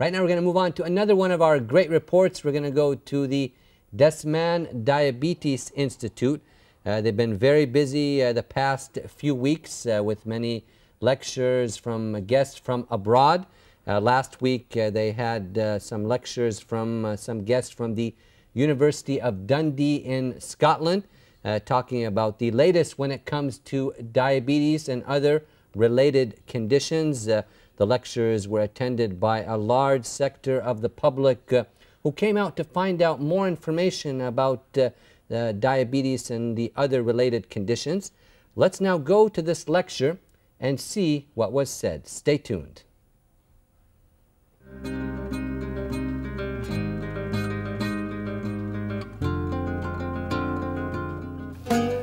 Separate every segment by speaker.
Speaker 1: Right now we're going to move on to another one of our great reports. We're going to go to the Dasman Diabetes Institute. They've been very busy the past few weeks with many lectures from guests from abroad. Last week they had some lectures from some guests from the University of Dundee in Scotland, talking about the latest when it comes to diabetes and other related conditions. The lectures were attended by a large sector of the public who came out to find out more information about diabetes and the other related conditions. Let's now go to this lecture and see what was said. Stay tuned.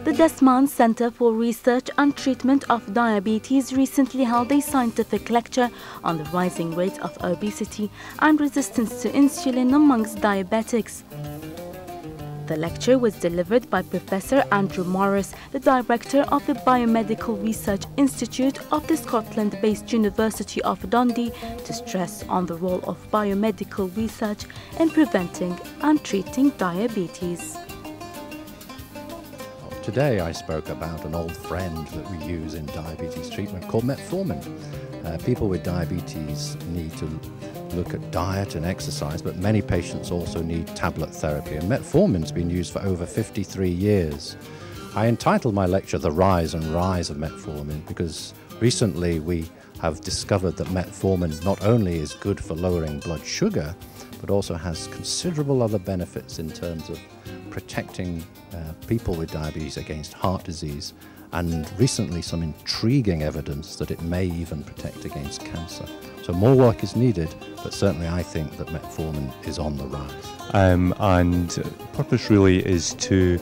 Speaker 2: The Dasman Center for Research and Treatment of Diabetes recently held a scientific lecture on the rising rate of obesity and resistance to insulin amongst diabetics. The lecture was delivered by Professor Andrew Morris, the Director of the Biomedical Research Institute of the Scotland-based University of Dundee, to stress on the role of biomedical research in preventing and treating diabetes.
Speaker 3: Today I spoke about an old friend that we use in diabetes treatment called metformin. People with diabetes need to look at diet and exercise, but many patients also need tablet therapy, and metformin's been used for over 53 years. I entitled my lecture "The Rise and Rise of Metformin" because recently we have discovered that metformin not only is good for lowering blood sugar, but also has considerable other benefits in terms of protecting people with diabetes against heart disease, and recently some intriguing evidence that it may even protect against cancer. So more work is needed, but certainly I think that metformin is on the rise.
Speaker 4: And the purpose really is to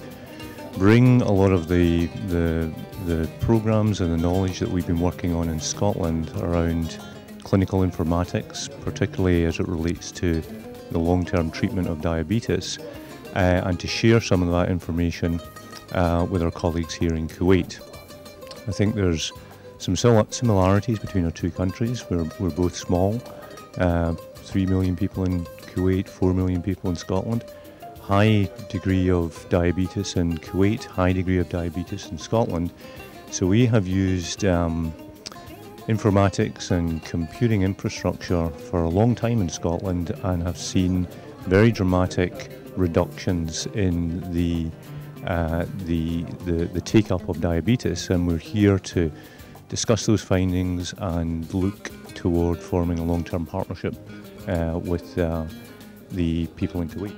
Speaker 4: bring a lot of the programs and the knowledge that we've been working on in Scotland around clinical informatics, particularly as it relates to the long-term treatment of diabetes, and to share some of that information with our colleagues here in Kuwait. I think there's some similarities between our two countries. We're both small, 3 million people in Kuwait, 4 million people in Scotland. High degree of diabetes in Kuwait, high degree of diabetes in Scotland. So we have used informatics and computing infrastructure for a long time in Scotland and have seen very dramatic reductions in the take-up of diabetes, and we're here to discuss those findings and look toward forming a long-term partnership with the people in Kuwait.